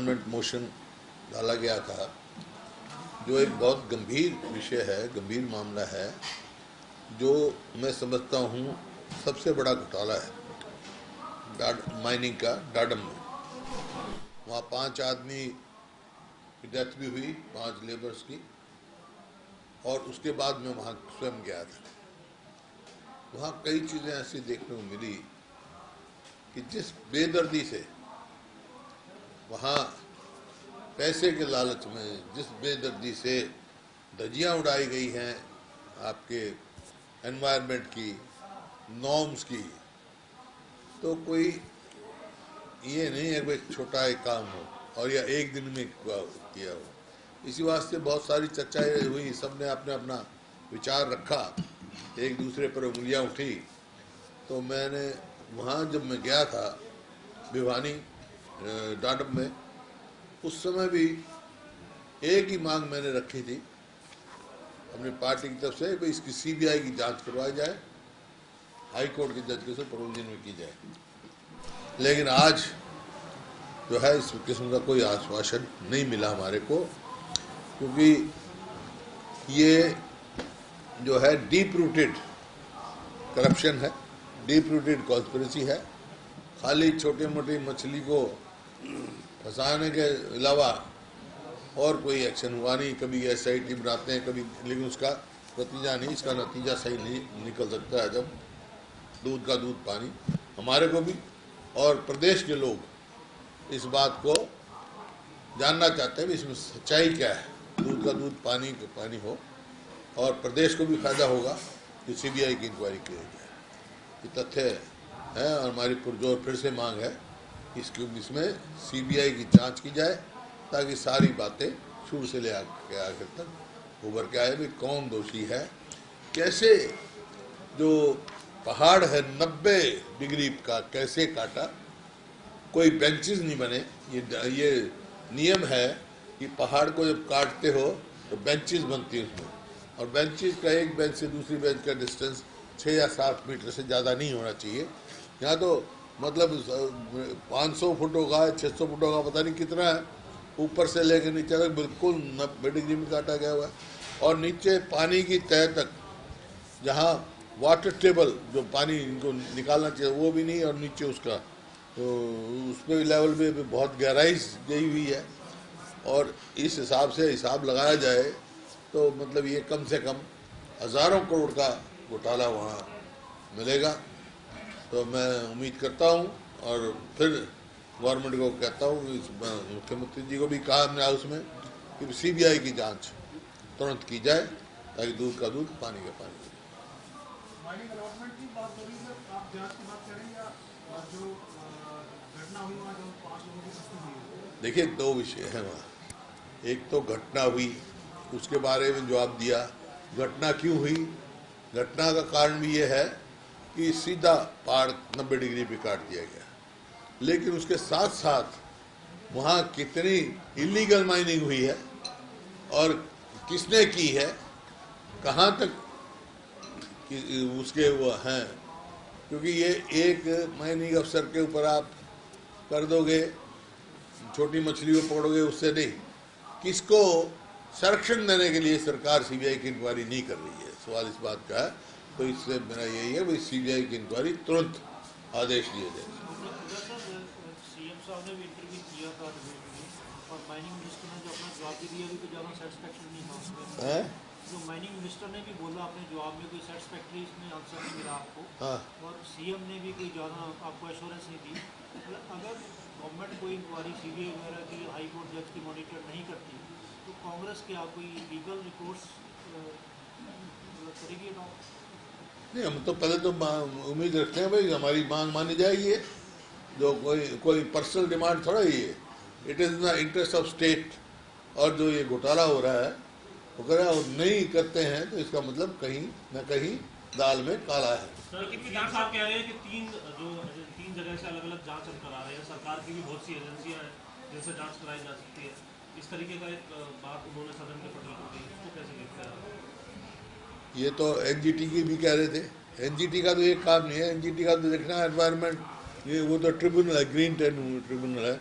Environment motion डाला गया था, जो एक बहुत गंभीर विषय है, गंभीर मामला है, जो मैं समझता हूँ सबसे बड़ा घोटाला है माइनिंग का डाडम में। वहाँ 5 आदमी की डेथ भी हुई, 5 लेबर्स की, और उसके बाद मैं वहाँ स्वयं गया था। वहाँ कई चीज़ें ऐसी देखने को मिली कि जिस बेदर्दी से वहाँ पैसे के लालच में, जिस बेदर्दी से धज्जियाँ उड़ाई गई हैं आपके एनवायरनमेंट की, नॉर्म्स की, तो कोई ये नहीं है कि छोटा एक काम हो और या एक दिन में किया हो। इसी वास्ते बहुत सारी चर्चाएं हुई, सबने अपने अपना विचार रखा, एक दूसरे पर उंगलियां उठी। तो मैंने वहाँ जब मैं गया था भिवानी डाडम में, उस समय भी एक ही मांग मैंने रखी थी अपनी पार्टी की तरफ से, भाई इसकी सीबीआई की जांच करवाई जाए, हाई कोर्ट के जज के से प्रोविजन में की जाए। लेकिन आज जो है इस किस्म का कोई आश्वासन नहीं मिला हमारे को, क्योंकि ये जो है डीप रूटेड करप्शन है, डीप रूटेड कॉन्स्पिरेसी है। खाली छोटे मोटी मछली को फंसाने के अलावा और कोई एक्शन हुआ नहीं। कभी SIT बनाते हैं, कभी, लेकिन उसका नतीजा नहीं, इसका नतीजा सही नहीं निकल सकता है। जब दूध का दूध पानी, हमारे को भी और प्रदेश के लोग इस बात को जानना चाहते हैं, इसमें सच्चाई क्या है। दूध का दूध पानी का पानी हो, और प्रदेश को भी फायदा होगा कि CBI की इंक्वायरी की जाए। ये तथ्य है और हमारी पुरजोर फिर से मांग है इसमें CBI की जांच की जाए, ताकि सारी बातें शुरू से ले आखिर तक उभर के आए भी कौन दोषी है। कैसे जो पहाड़ है 90 डिग्री का कैसे काटा, कोई बेंचेस नहीं बने। ये नियम है कि पहाड़ को जब काटते हो तो बेंचेस बनती है उसमें, और बेंचेस का एक बेंच से दूसरी बेंच का डिस्टेंस 6 या 7 मीटर से ज़्यादा नहीं होना चाहिए। यहाँ तो मतलब 500 फुट होगा, 600 फुट होगा, पता नहीं कितना है, ऊपर से लेकर नीचे तक बिल्कुल 90 डिग्री में काटा गया हुआ है। और नीचे पानी की तह तक, जहाँ वाटर टेबल जो पानी इनको निकालना चाहिए वो भी नहीं, और नीचे उसका तो उसमें लेवल पे बहुत गहराई गई हुई है। और इस हिसाब से हिसाब लगाया जाए तो मतलब ये कम से कम हज़ारों करोड़ का घोटाला वहाँ मिलेगा। तो मैं उम्मीद करता हूँ, और फिर गवर्नमेंट को कहता हूँ, मुख्यमंत्री जी को भी कहा हमने हाउस में कि CBI की जांच तुरंत की जाए, ताकि दूध का दूध पानी का पानी। देखिए 2 विषय हैं वहाँ। एक तो घटना हुई, उसके बारे में जवाब दिया। घटना क्यों हुई, घटना का कारण भी ये है कि सीधा पहाड़ 90 डिग्री पे काट दिया गया, लेकिन उसके साथ साथ वहाँ कितनी इलीगल माइनिंग हुई है और किसने की है, कहाँ तक उसके वो हैं। क्योंकि ये एक माइनिंग अफसर के ऊपर आप कर दोगे, छोटी मछली को पकड़ोगे, उससे नहीं। किसको संरक्षण देने के लिए सरकार CBI की इंक्वायरी नहीं कर रही है, सवाल इस बात का है। तो इससे मेरा यही है भाई CBI की इंक्वायरी तुरंत आदेश दिए जाए। CM साहब ने भी इंटरव्यू किया था और माइनिंग मिनिस्टर ने जो अपना जवाब दिया भी तो ज़्यादा सेटिस्फैक्टरी नहीं था उसमें। जो माइनिंग मिनिस्टर ने भी बोला अपने जवाब में कोई सेटिस्फैक्टरी इसमें आंसर नहीं मिला आपको। और CM ने भी कोई ज़्यादा आपको एश्योरेंस नहीं दी। अगर गवर्नमेंट कोई इंक्वायरी CBI वगैरह की हाई कोर्ट जज की मॉनिटर नहीं करती, तो कांग्रेस क्या कोई लीगल रिकोर्स करेगी? नहीं, हम तो पहले तो उम्मीद रखते हैं भाई हमारी मांग मानी जाएगी। जो कोई पर्सनल डिमांड थोड़ा ही है, it is in the interest of state. और जो ये घोटाला हो रहा है अगर और नहीं करते हैं तो इसका मतलब कहीं न कहीं दाल में काला है। साहब कह रहे हैं कि तीन जगह से अलग अलग जांच हम करा रहे हैं, सरकार की भी बहुत सी एजेंसियां हैं जिनसे जांच कराई जा सकती है। इस तरीके का एक बात उन्होंने सदन में पटल कर दी, इसको कैसे देखते हैं? ये तो NGT की भी कह रहे थे। NGT का तो एक काम नहीं है, NGT का तो देखना है एनवायरनमेंट, ये वो तो ट्रिब्यूनल है, ग्रीन ट्रिब्यूनल है।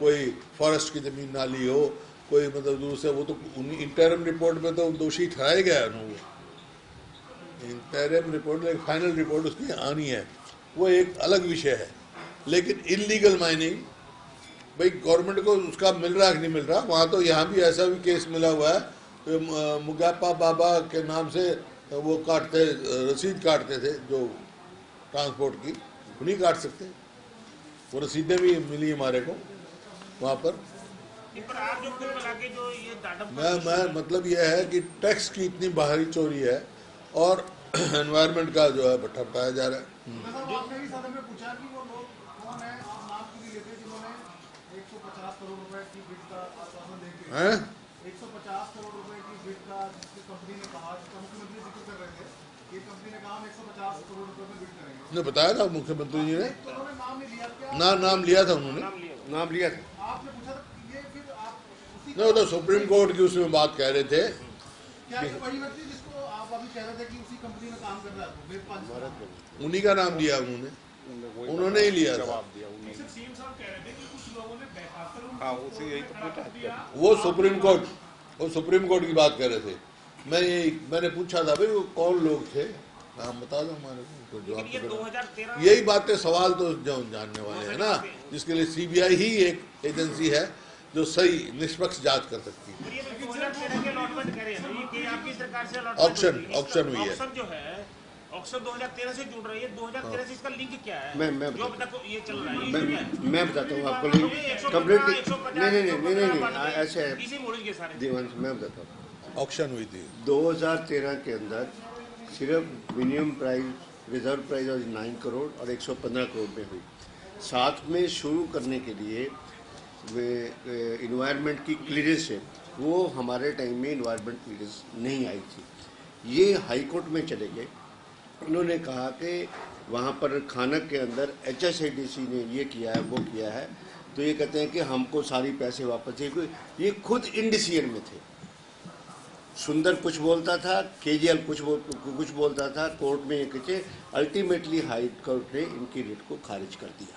कोई फॉरेस्ट की ज़मीन ना ली हो, कोई मतलब दूसरे, वो तो इंटरम रिपोर्ट में तो दोषी ठहराया गया है ना, वो इंटरम रिपोर्ट में फाइनल रिपोर्ट उसकी आनी है, वो एक अलग विषय है। लेकिन इलीगल माइनिंग भाई गवर्नमेंट को उसका मिल रहा है कि नहीं मिल रहा, वहाँ तो यहाँ भी ऐसा भी केस मिला हुआ है, मुगापा बाबा के नाम से वो काटते, रसीद काटते थे जो ट्रांसपोर्ट की, उन्हीं काट सकते, वो रसीदें भी मिली हमारे को वहाँ पर। आप जो कुल मिला के जो ये मैं मतलब ये है कि टैक्स की इतनी बाहरी चोरी है और एनवायरनमेंट का जो है भट्ठा बताया जा रहा है। आपने भी सदन में पूछा कि वो लोग कौन है, आप नाम क्यों नहीं लेते जिन्होंने 150 करोड़ रुपए की बिड का आश्वासन देके, 150 करोड़ रुपए की बिड का जिसकी कंपनी ने कहा, जिसका मुख्यमंत्री जिक्र कर रहे थे, ये कंपनी ने कहा हम 150 करोड़ रुपए में बिड करेंगे, ने बताया था मुख्यमंत्री जी ने, तो उन्होंने नाम नहीं लिया क्या? नाम लिया था उन्होंने, नाम लिया था। आपने पूछा था ये फिर आप उसी नहीं, वो तो सुप्रीम कोर्ट की उसमें बात कह रहे थे। क्या ये वही व्यक्ति जिसको आप अभी कह रहे थे कि उसी कंपनी में काम कर रहा है, वेब उन्हीं का नाम लिया उन्होंने ही लिया था। सीएम साहब कह रहे थे कि कुछ लोगों ने बेखातर हाँ उसी यही तो पूछा। वो सुप्रीम कोर्ट की बात कर रहे थे। मैंने पूछा था भाई वो कौन लोग थे, नाम बता दो हमारे को, जवाब ये तो दो। 2013 यही बातें सवाल तो जो जानने वाले हैं ना, जिसके लिए सीबीआई ही एक एजेंसी है जो सही निष्पक्ष जांच कर सकती है। ये 2013 के अलॉटमेंट करे हैं ये कि आपकी सरकार से अलॉटमेंट ऑक्शन हुई है। ऑक्शन जो है ऑक्शन 2013 से जुड़ रही है, 2013 से इसका लिंक क्या है? मैं जो अब तक ये चल रहा है ये क्या है? मैं बताता हूँ आपको, कंप्लीट नहीं ऐसे है इसी मोड़ के सारे दीवान से मैं बताता हूँ। ऑक्शन हुई थी 2013 के अंदर सिर्फ मिनिमम प्राइस, रिजर्व प्राइस और 9 करोड़ और 115 करोड़ में हुई। साथ में शुरू करने के लिए वे इन्वायरमेंट की क्लियरेंस है, वो हमारे टाइम में इन्वायरमेंट क्लियरेंस नहीं आई थी। ये हाई कोर्ट में चले गए, उन्होंने कहा कि वहाँ पर खानक के अंदर HSIDC ने ये किया है वो किया है, तो ये कहते हैं कि हमको सारी पैसे वापस चाहिए। ये खुद इंडिसीजन में थे। सुंदर कुछ बोलता था, KGL कुछ बोलता था, कोर्ट में ये कहते, अल्टीमेटली हाई कोर्ट ने इनकी रिट को खारिज कर दिया।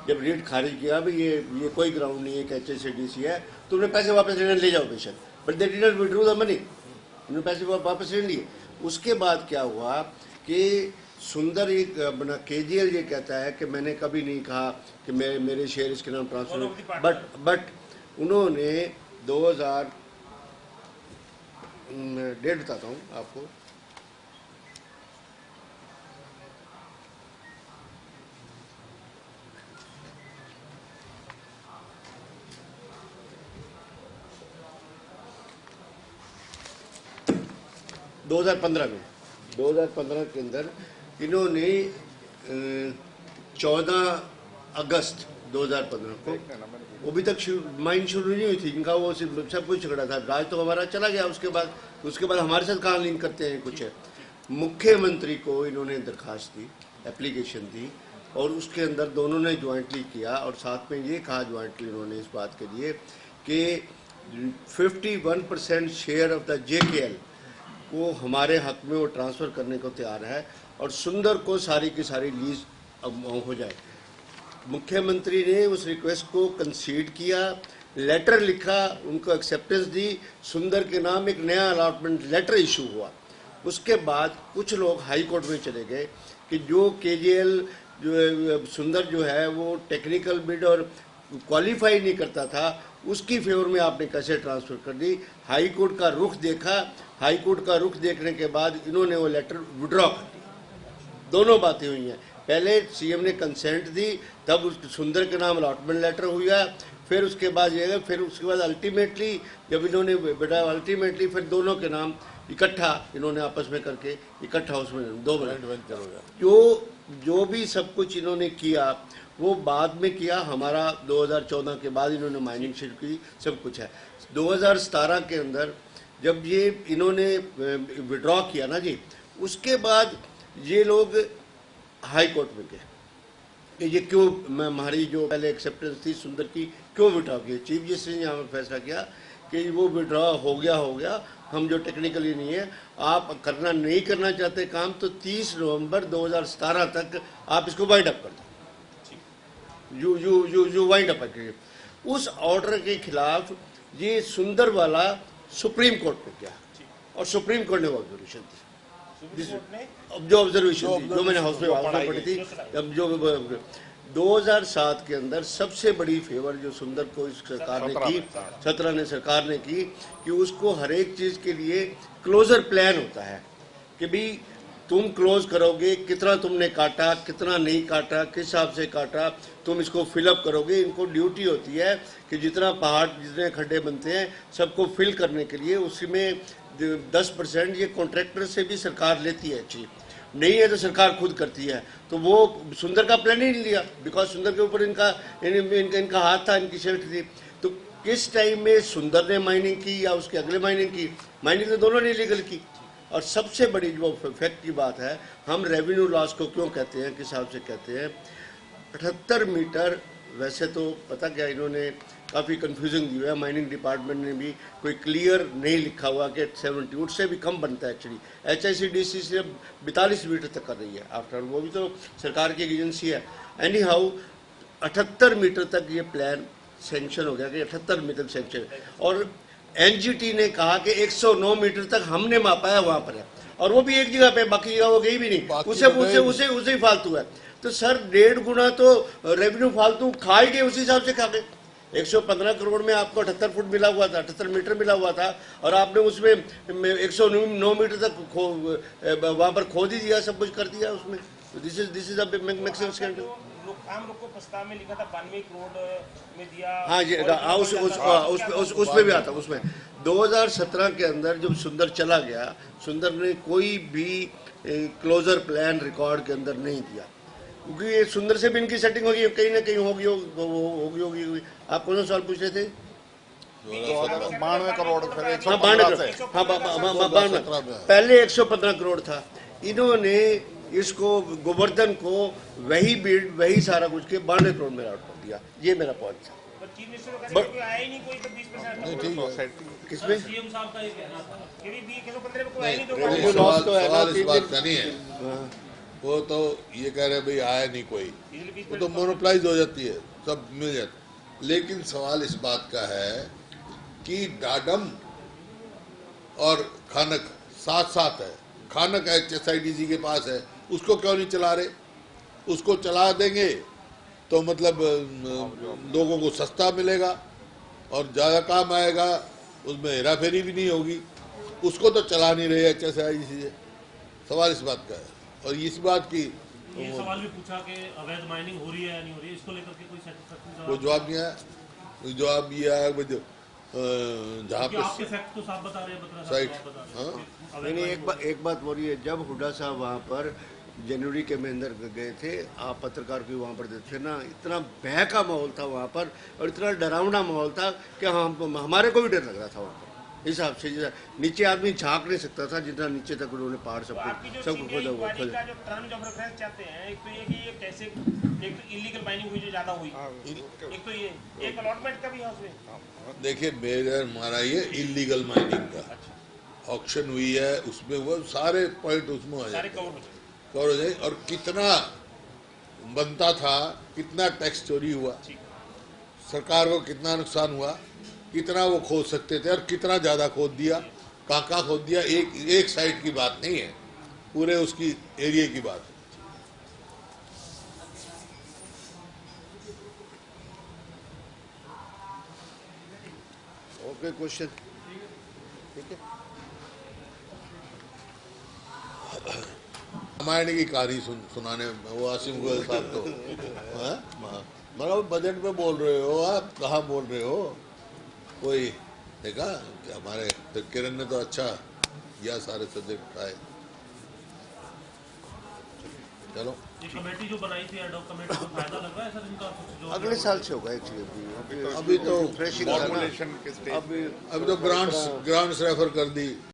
जब रिट खारिज किया भाई ये कोई ग्राउंड नहीं है कि HSIDC है, तो उन्हें पैसे वापस ले जाओ बेशक, but they did not withdraw the money, उन्होंने पैसे वापस ले लिए। उसके बाद क्या हुआ कि सुंदर एक अपना KGL ये कहता है कि मैंने कभी नहीं कहा कि मेरे शेयर इसके नाम ट्रांसफर, बट उन्होंने 2000 डेट बताता हूँ आपको, में 2015 के अंदर इन्होंने 14 अगस्त 2015 को, वो अभी तक माइन शुरू नहीं हुई थी इनका, वो सब कुछ झगड़ा था, राज तो हमारा चला गया। उसके बाद हमारे साथ कहाँ लिंक करते हैं कुछ है। मुख्यमंत्री को इन्होंने दरखास्त दी, एप्लीकेशन दी, और उसके अंदर दोनों ने ज्वाइंटली किया, और साथ में ये कहा ज्वाइंटली उन्होंने इस बात के लिए कि 51% शेयर ऑफ द JKL वो हमारे हक में वो ट्रांसफ़र करने को तैयार है, और सुंदर को सारी की सारी लीज अब हो जाए। मुख्यमंत्री ने उस रिक्वेस्ट को कंसीड किया, लेटर लिखा, उनको एक्सेप्टेंस दी, सुंदर के नाम एक नया अलॉटमेंट लेटर इशू हुआ। उसके बाद कुछ लोग हाई कोर्ट में चले गए कि जो KGL जो सुंदर जो है वो टेक्निकल बिड और क्वालिफाई नहीं करता था, उसकी फेवर में आपने कैसे ट्रांसफ़र कर दी। हाई कोर्ट का रुख देखा, हाई कोर्ट का रुख देखने के बाद इन्होंने वो लेटर विड्रॉ कर दिया। दोनों बातें हुई हैं, पहले CM ने कंसेंट दी, तब उस सुंदर के नाम अलॉटमेंट लेटर हुआ, फिर उसके बाद ये, फिर उसके बाद अल्टीमेटली जब इन्होंने बेटा अल्टीमेटली फिर दोनों के नाम इकट्ठा इन्होंने आपस में करके इकट्ठा उसमें 2 वेंचर हो गया। जो भी सब कुछ इन्होंने किया वो बाद में किया, हमारा 2014 के बाद इन्होंने माइनिंग शुरू की, सब कुछ है। 2017 के अंदर जब ये इन्होंने विड्रॉ किया ना जी, उसके बाद ये लोग हाई कोर्ट में गए कि ये क्यों, हमारी जो पहले एक्सेप्टेंस थी सुंदर की क्यों विड्रॉ की। चीफ जस्टिस ने यहाँ पर फैसला किया कि वो विड्रॉ हो गया, हम जो टेक्निकली नहीं है, आप करना नहीं करना चाहते काम, तो 30 नवंबर 2017 तक आप इसको वाइंड अप कर दो, यू वाइंड अप करिए। उस ऑर्डर के खिलाफ ये सुंदर वाला सुप्रीम कोर्ट में गया और सुप्रीम कोर्ट ने वो ऑब्जर्वेशन दी। अब जो ऑब्जर्वेशन थी, जो मैंने हाउस में पढ़ी थी, अब जो 2007 के अंदर सबसे बड़ी फेवर जो सुंदर को इस सरकार ने की, 17 ने सरकार ने की कि उसको हर एक चीज के लिए क्लोजर प्लान होता है कि भाई तुम क्लोज करोगे, कितना तुमने काटा, कितना नहीं काटा, किस हिसाब से काटा, तुम इसको फिलअप करोगे। इनको ड्यूटी होती है कि जितना पहाड़, जितने खड्डे बनते हैं सबको फिल करने के लिए उसमें 10% ये कॉन्ट्रैक्टर से भी सरकार लेती है। चीज नहीं है तो सरकार खुद करती है। तो वो सुंदर का प्लान ही नहीं लिया, बिकॉज सुंदर के ऊपर इनका हाथ था, इनकी शर्ट थी। तो किस टाइम में सुंदर ने माइनिंग की या उसके अगले माइनिंग की? माइनिंग तो दोनों ने लीगल की। और सबसे बड़ी जो फैक्ट की बात है, हम रेवेन्यू लॉस को क्यों कहते हैं, किस हिसाब से कहते हैं? 78 मीटर, वैसे तो पता क्या इन्होंने काफ़ी कन्फ्यूजन दी हुआ है, माइनिंग डिपार्टमेंट ने भी कोई क्लियर नहीं लिखा हुआ कि 70, उससे भी कम बनता है एक्चुअली। HICDC सिर्फ 42 मीटर तक कर रही है आफ्टर, वो भी तो सरकार की एजेंसी है। एनी हाउ 78 मीटर तक ये प्लान सेंक्शन हो गया कि 78 मीटर सेंक्शन, और NGT ने कहा कि 109 मीटर तक हमने मापा है, वहाँ पर है, और वो भी एक जगह पे, बाकी जगह वो गई भी नहीं, उसे ही फालतू है। तो सर 1.5 गुना तो रेवेन्यू फालतू खा ही गए, उसी हिसाब से खा गए। 115 करोड़ में आपको 78 फुट मिला हुआ था, 78 मीटर मिला हुआ था, और आपने उसमें 109 मीटर तक वहाँ पर खोद ही दिया, सब कुछ कर दिया उसमें। This is a maximum scandal. आम लोग को प्रस्ताव में लिखा था 92 करोड़ में दिया। हाँ जी, उसमें भी आता, उसमें 2017 के अंदर जब सुंदर चला गया, सुंदर ने कोई भी क्लोजर प्लान रिकॉर्ड के अंदर नहीं दिया, क्योंकि ये सुंदर से भी इनकी सेटिंग होगी, कहीं ना कहीं होगी। आप कौन सा सवाल पूछ रहे थे? 92 करोड़, फिर 115 पहले 115 करोड़ था। इन्होंने इसको गोवर्धन को वही बीड, वही सारा कुछ के 92 करोड़ में आउट कर दिया। ये मेरा पॉइंट था। चीफ मिनिस्टर को कोई आया ही नहीं, कोई तो 20% किसमें सीएम साहब का ये कहना था कि भी 2015 में कोई आया नहीं, तो रेवेन्यू लॉस तो है ना, सवाल इस बात का नहीं है। वो तो ये कह रहे भाई आया नहीं कोई, वो तो मोनोपलाइज हो जाती है, सब मिल जाता है। लेकिन सवाल इस बात का है कि डाडम और खानक साथ साथ है, खानक HICDC के पास है, उसको क्यों नहीं चला रहे? उसको चला देंगे तो मतलब लोगों को सस्ता मिलेगा और ज़्यादा काम आएगा, उसमें हेरा फेरी भी नहीं होगी। उसको तो चला नहीं रहे HICDC से। सवाल इस बात का है। और इस बात की ये सवाल भी पूछा कि अवैध माइनिंग हो रही है या नहीं हो रही है, इसको लेकर के कोई सेटिस्फैक्टरी कोई जवाब नहीं आया। कोई जवाब ये आया जहाँ पे आपके फैक्ट तो साफ बता रहे हैं, बता साइट, हाँ नहीं, एक बात हो रही है। जब हुड्डा साहब वहाँ पर जनवरी के में अंदर गए थे, आप पत्रकार भी वहाँ पर थे ना, इतना भय का माहौल था वहाँ पर, और इतना डरावना माहौल था कि हमारे को भी डर लग रहा था वहाँ पर। इस हिसाब से नीचे आदमी झांक नहीं सकता था, जितना नीचे तक उन्होंने पहाड़ सब खोदा हुआ। जो टर्म्स ऑफ रेफरेंस चाहते हैं, एक तो ये कि ये कैसे, एक तो इलीगल माइनिंग हुई जो ज्यादा हुई, एक तो ये एक अलॉटमेंट का भी है उसमें। देखिए मेरा हमारा ये इलीगल माइनिंग का ऑक्शन हुई है, उसमें वो सारे पॉइंट उसमें आ जाए, कवर हो जाए, और कितना बनता था, कितना टैक्स चोरी हुआ, सरकार को कितना नुकसान हुआ, कितना वो खोद सकते थे और कितना ज़्यादा खोद दिया, कहाँ खोद दिया। एक साइड की बात नहीं है, पूरे उसकी एरिया की बात है। ओके, क्वेश्चन ठीक है। रामायण की कहानी सुनाने वो आसिम गोयल साहब तो मतलब बजट में बोल रहे हो आप, कहाँ बोल रहे हो? कोई देखा कि हमारे तो किरण ने तो अच्छा या सारे सब्जेक्ट आए। चलो ये कमेटी जो बनाई थी एड हॉक कमेटी को फायदा लग रहा है सर इनका? अगले साल से होगा एक्चुअली, अभी तो फ्रेशिंग फॉर्मुलेशन के स्टेज, अभी तो ग्रांट्स रेफर कर दी।